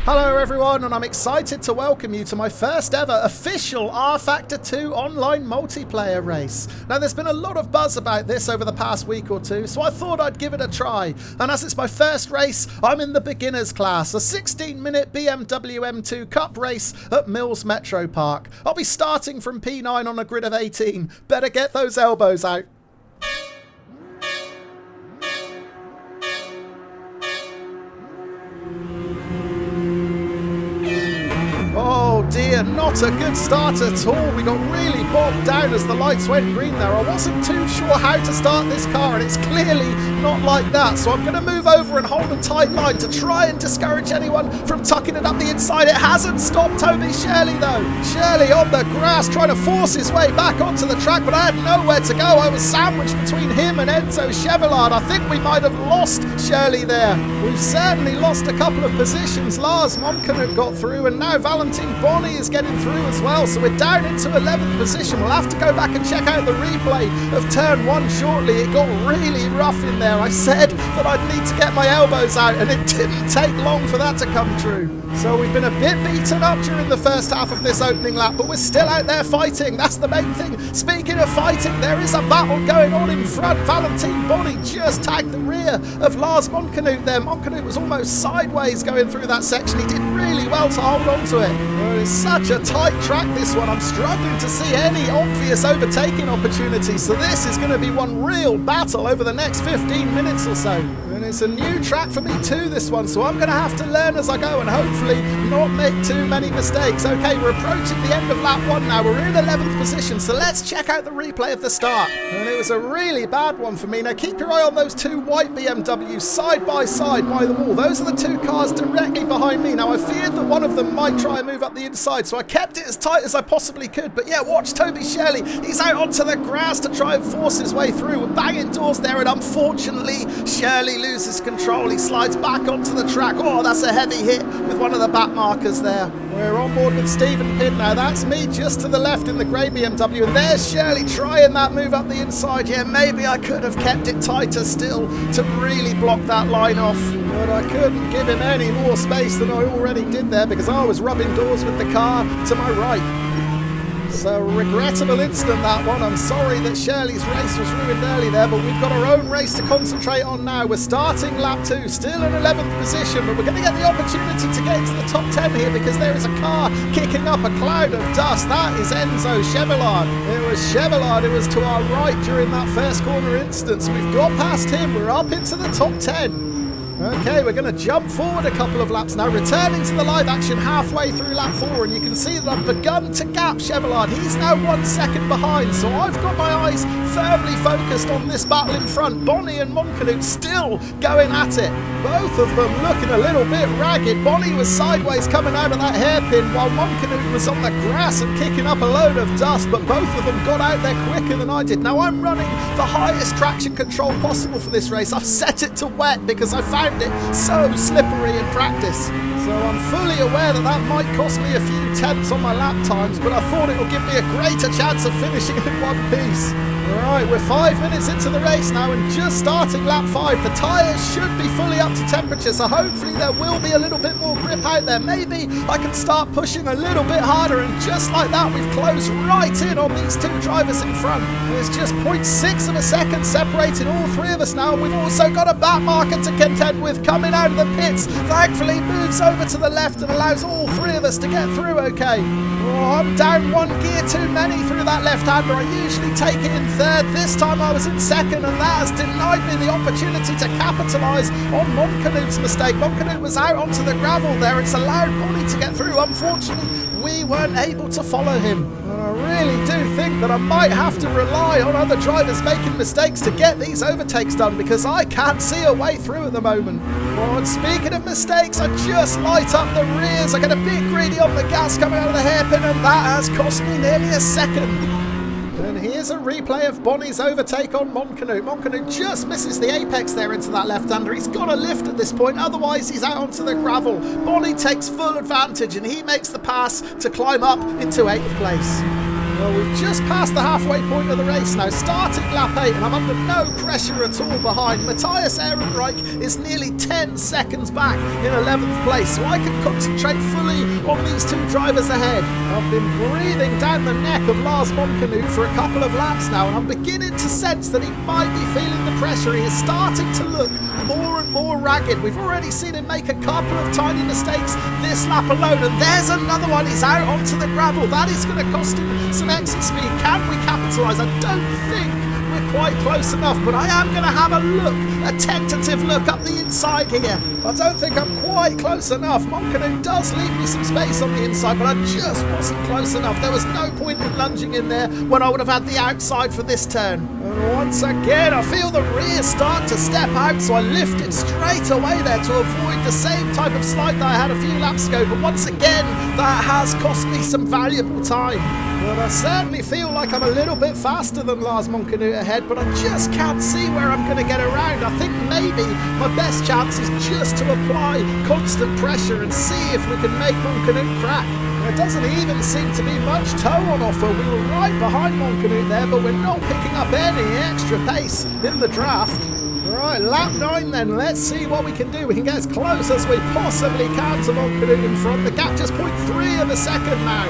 Hello everyone, and I'm excited to welcome you to my first ever official rFactor 2 online multiplayer race. Now there's been a lot of buzz about this over the past week or two, so I thought I'd give it a try. And as it's my first race, I'm in the beginners class, a 16-minute BMW M2 Cup race at Mills Metro Park. I'll be starting from P9 on a grid of 18. Better get those elbows out. Oh dear, not a good start at all. We got really bogged down as the lights went green there. I wasn't too sure how to start this car, and it's clearly not like that. So I'm going to move over and hold a tight line to try and discourage anyone from tucking it up the inside. It hasn't stopped Toby Shirley though. Shirley on the grass trying to force his way back onto the track, but I had nowhere to go. I was sandwiched between him and Enzo Chevillard. I think we might have lost Shirley there. We've certainly lost a couple of positions. Lars Monkenut got through, and now Valentin Bonnie is getting through as well, so we're down into 11th position. We'll have to go back and check out the replay of turn 1 shortly. It got really rough in there. I said that I'd need to get my elbows out, and it didn't take long for that to come true. So we've been a bit beaten up during the first half of this opening lap, but we're still out there fighting. That's the main thing. Speaking of fighting, there is a battle going on in front. Valentin Bonnie just tagged the rear of Lars Monkenut there. Monkenut was almost sideways going through that section. He did really well to hold on to it. Oh, it's such a tight track, this one. I'm struggling to see any obvious overtaking opportunities, so this is going to be one real battle over the next 15 minutes or so. And it's a new track for me too, this one, so I'm going to have to learn as I go and hopefully not make too many mistakes. Okay, we're approaching the end of lap 1 now. We're in 11th position, so let's check out the replay of the start. And it was a really bad one for me. Now keep your eye on those two white BMWs side by side by the wall. Those are the two cars directly behind me. Now I feared that one of them might try and move up the inside, so I kept it as tight as I possibly could. But yeah, watch Toby Shirley. He's out onto the grass to try and force his way through. We're banging doors there, and unfortunately Shirley loses control. He slides back onto the track. Oh, that's a heavy hit with one of the back markers there. We're on board with Stephen Pidd now. That's me just to the left in the grey BMW, and there's Shirley trying that move up the inside. Yeah, maybe I could have kept it tighter still to really block that line off, but I couldn't give him any more space than I already did there because I was rubbing doors with the car to my right. So regrettable incident, that one. I'm sorry that Shirley's race was ruined early there, but we've got our own race to concentrate on now. We're starting lap 2, still in 11th position, but we're going to get the opportunity to get into the top 10 here because there is a car kicking up a cloud of dust. That is Enzo Chevillard. It was Chevillard who was to our right during that first corner instance. We've got past him. We're up into the top 10. Okay, we're going to jump forward a couple of laps now, returning to the live action halfway through lap 4, and you can see that I've begun to gap Chevillard. He's now 1 second behind, so I've got my eyes firmly focused on this battle in front. Bonnie and Monkenut still going at it. Both of them looking a little bit ragged. Bonnie was sideways coming out of that hairpin, while Monkenut was on the grass and kicking up a load of dust, but both of them got out there quicker than I did. Now I'm running the highest traction control possible for this race. I've set it to wet because I found it so slippery in practice. So I'm fully aware that that might cost me a few tenths on my lap times, but I thought it would give me a greater chance of finishing in one piece. Alright, we're 5 minutes into the race now and just starting lap 5. The tyres should be fully up to temperature, so hopefully there will be a little bit more grip out there. Maybe I can start pushing a little bit harder, and just like that we've closed right in on these two drivers in front. There's just 0.6 of a second separating all three of us now. We've also got a back marker to contend with coming out of the pits. Thankfully moves over to the left and allows all three of us to get through okay. Oh, I'm down 1 gear too many through that left-hander. I usually take it in third. This time I was in second, and that has denied me the opportunity to capitalise on Monkenut's mistake. Monkenut was out onto the gravel there. It's allowed Bonnie to get through. Unfortunately, we weren't able to follow him. And I really do think that I might have to rely on other drivers making mistakes to get these overtakes done, because I can't see a way through at the moment. Oh, and speaking of mistakes, I just light up the rears. I get a bit greedy on the gas coming out of the hairpin, and that has cost me nearly a second. And here's a replay of Bonnie's overtake on Monkenut. Monkenut just misses the apex there into that left-hander. He's got a lift at this point, otherwise he's out onto the gravel. Bonnie takes full advantage and he makes the pass to climb up into 8th place. Well, we've just passed the halfway point of the race now, starting lap 8, and I'm under no pressure at all behind. Matthias Ehrenreich is nearly 10 seconds back in 11th place, so I can concentrate fully on these two drivers ahead. I've been breathing down the neck of Lars Monkenut for a couple of laps now, and I'm beginning to sense that he might be feeling the pressure. He is starting to look more and more ragged. We've already seen him make a couple of tiny mistakes this lap alone, and there's another one. He's out onto the gravel. That is going to cost him some exit speed. Can we capitalise? I don't think we're quite close enough, but I am going to have a look, a tentative look up the inside here. I don't think I'm quite close enough. Monkenut does leave me some space on the inside, but I just wasn't close enough. There was no point in lunging in there when I would have had the outside for this turn. And once again, I feel the rear start to step out, so I lift it straight away there to avoid the same type of slide that I had a few laps ago. But once again, that has cost me some valuable time. But I certainly feel like I'm a little bit faster than Lars Monkenut ahead, but I just can't see where I'm going to get around. I think maybe my best chance is just to apply constant pressure and see if we can make Monkenut crack. There doesn't even seem to be much tow on offer. We were right behind Monkenut there, but we're not picking up any extra pace in the draft. Right, lap 9 then. Let's see what we can do. We can get as close as we possibly can to Monkenut in front. The gap just 0.3 of a second now.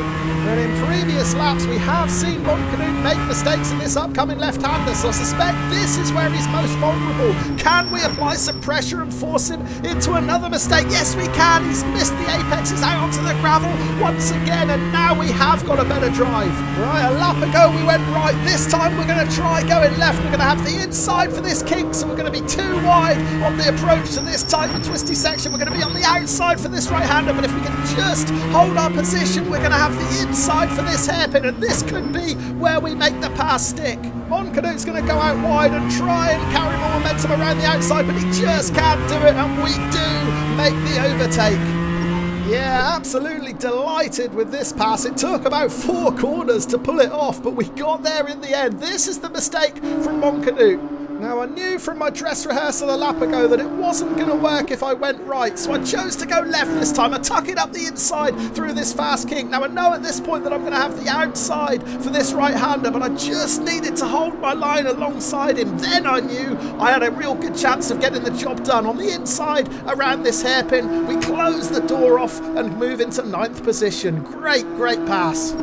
And in previous laps, we have seen Monkenut make mistakes in this upcoming left-hander, so I suspect this is where he's most vulnerable. Can we apply some pressure and force him into another mistake? Yes, we can. He's missed the apex. He's out onto the gravel once again, and now we have got a better drive. Right, a lap ago we went right. This time we're going to try going left. We're going to have the inside for this kink, so we're going to be too wide on the approach to this tight and twisty section. We're going to be on the outside for this right-hander, but if we can just hold our position, we're going to have the inside for this hairpin, and this could be where we make the pass stick. Monkenut's going to go out wide and try and carry more momentum around the outside, but he just can't do it, and we do make the overtake. Yeah, absolutely delighted with this pass. It took about 4 corners to pull it off, but we got there in the end. This is the mistake from Monkenut. Now, I knew from my dress rehearsal a lap ago that it wasn't going to work if I went right, so I chose to go left this time. I tuck it up the inside through this fast kink. Now, I know at this point that I'm going to have the outside for this right-hander, but I just needed to hold my line alongside him. Then I knew I had a real good chance of getting the job done. On the inside around this hairpin, we close the door off and move into 9th position. Great pass.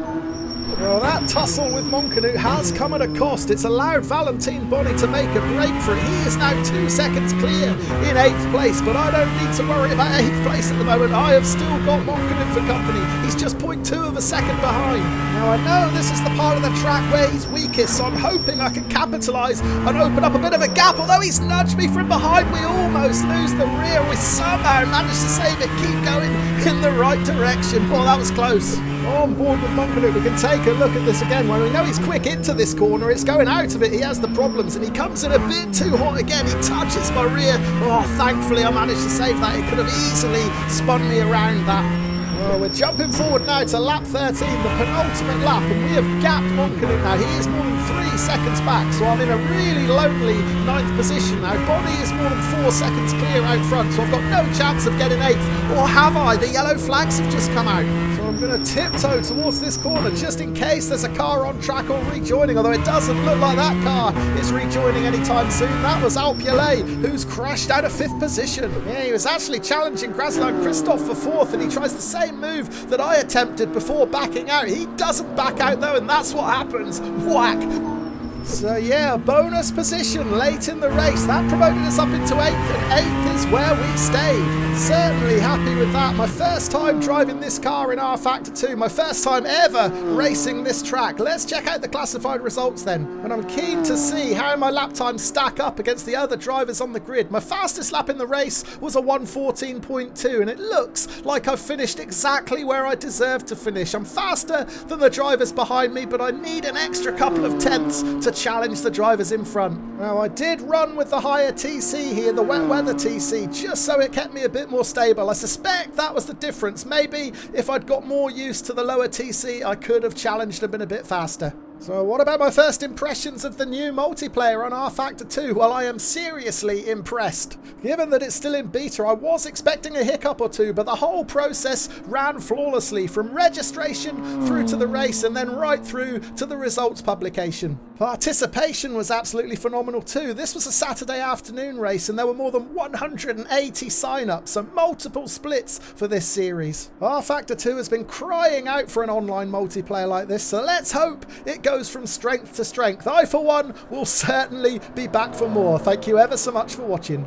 Well, that tussle with Monkenut has come at a cost. It's allowed Valentin Boni to make a break for it. He is now 2 seconds clear in 8th place, but I don't need to worry about 8th place at the moment. I have still got Monkenut for company. He's just 0.2 of a second behind. Now, I know this is the part of the track where he's weakest, so I'm hoping I can capitalise and open up a bit of a gap. Although he's nudged me from behind, we almost lose the rear. We somehow managed to save it, keep going in the right direction. Well, that was close. On board with Monkenut, we can take a look at this again. When we know he's quick into this corner, it's going out of it. He has the problems, and he comes in a bit too hot again. He touches my rear. Oh, thankfully I managed to save that. It could have easily spun me around that. Well, we're jumping forward now to lap 13, the penultimate lap, and we have gapped Monkenut now. He is more than 3 seconds back, so I'm in a really lonely 9th position now. Boni is more than 4 seconds clear out front, so I've got no chance of getting 8th. Or have I? The yellow flags have just come out. So I'm going to tiptoe towards this corner just in case there's a car on track or rejoining, although it doesn't look like that car is rejoining anytime soon. That was Alpialet, who's crashed out of 5th position. Yeah, he was actually challenging Graslan Christoph for 4th, and he tries the same move that I attempted before backing out. He doesn't back out though, and that's what happens. Whack! So yeah, bonus position late in the race. That promoted us up into 8th, and 8th is where we stayed. Certainly happy with that. My first time driving this car in rFactor 2. My first time ever racing this track. Let's check out the classified results then. And I'm keen to see how my lap times stack up against the other drivers on the grid. My fastest lap in the race was a 1:14.2, and it looks like I've finished exactly where I deserve to finish. I'm faster than the drivers behind me, but I need an extra couple of tenths to challenge the drivers in front. Now, I did run with the higher TC here, the wet weather TC, just so it kept me a bit more stable. I suspect that was the difference. Maybe if I'd got more used to the lower TC, I could have challenged and been a bit faster. So what about my first impressions of the new multiplayer on rFactor 2? Well, I am seriously impressed. Given that it's still in beta, I was expecting a hiccup or two, but the whole process ran flawlessly from registration through to the race and then right through to the results publication. Participation was absolutely phenomenal too. This was a Saturday afternoon race and there were more than 180 sign-ups, so multiple splits for this series. rFactor 2 has been crying out for an online multiplayer like this, so let's hope it goes from strength to strength. I, for one, will certainly be back for more. Thank you ever so much for watching.